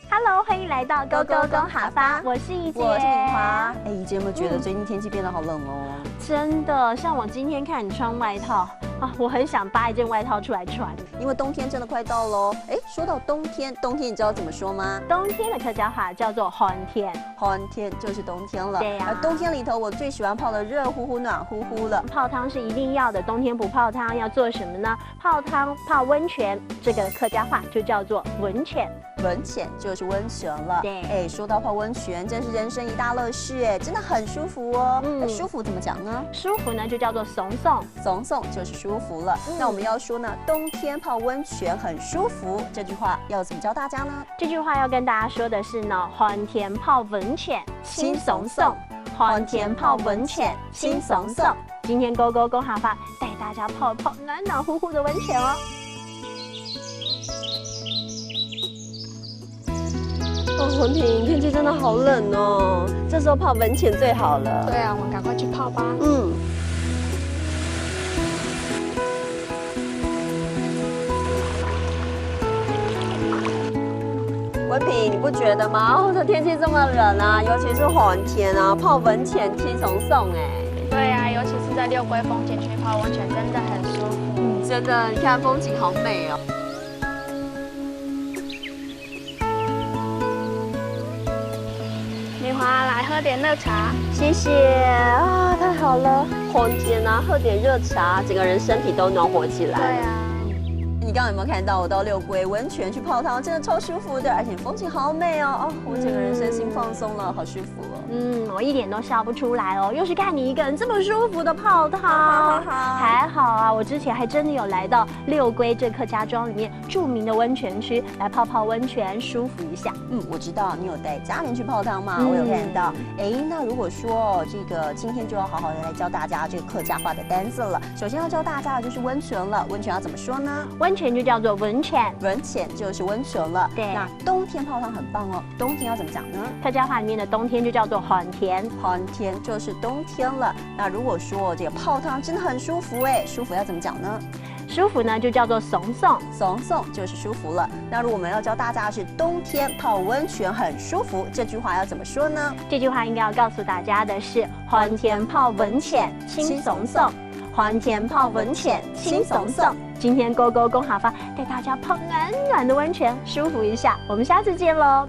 Hello， 欢迎来到勾勾公好发，我是怡姐，我是敏华。哎，怡姐有没有觉得最近天气变得好冷哦？真的，像我今天看你穿外套啊，我很想扒一件外套出来穿。因为冬天真的快到喽。哎，说到冬天你知道怎么说吗？冬天的客家话叫做寒天，寒天就是冬天了。对呀。而冬天里头，我最喜欢泡的热乎乎、暖乎乎了。泡汤是一定要的，冬天不泡汤要做什么呢？泡汤、泡温泉，这个客家话就叫做温泉。温泉就是温泉了。对。哎，说到泡温泉，真是人生一大乐事哎，真的很舒服哦。舒服怎么讲呢？舒服呢就叫做怂怂，怂怂就是舒服了。那我们要说呢，冬天泡温泉很舒服，这句话要怎么教大家呢？这句话要跟大家说的是呢，寒天泡温泉轻松松，寒天泡温泉轻松松。今天勾勾公好发带大家泡一泡暖暖乎乎的温泉哦。哦，文婷，天气真的好冷哦，这时候泡温泉最好了。对啊，我们赶快去泡吧。文萍，你不觉得吗？哦，这天气这么冷啊，尤其是寒天啊，泡温泉轻松松哎。对啊，尤其是在六龟风景区泡温泉，真的很舒服。真的，你看风景好美哦。敏华，来喝点热茶，谢谢啊，太好了，寒天啊，喝点热茶，整个人身体都暖和起来。对啊。你刚刚有没有看到我到六龟温泉去泡汤，真的超舒服的，而且风景好美哦！哦，我整个人身心放松了，好舒服哦。我一点都笑不出来哦，又是看你一个人这么舒服的泡汤，还好啊，我之前还真的有来到六龟这客家庄里面著名的温泉区来泡泡温泉，舒服一下。我知道你有带家人去泡汤吗？我有看到。哎，那如果说这个今天就要好好的来教大家这个客家话的单字了。首先要教大家的就是温泉了，温泉要怎么说呢？温泉就叫做温泉，温泉就是温泉了。对。那冬天泡汤很棒哦，冬天要怎么讲呢？客家话里面的冬天就叫做寒天，寒天就是冬天了。那如果说这个泡汤真的很舒服哎，舒服要怎么讲呢？舒服呢就叫做怂怂，怂怂就是舒服了。那如果我们要教大家是冬天泡温泉很舒服，这句话要怎么说呢？这句话应该要告诉大家的是寒天泡温泉轻松松，寒天泡温泉轻松松。今天勾勾公好发带大家泡暖暖的温泉，舒服一下。我们下次见喽。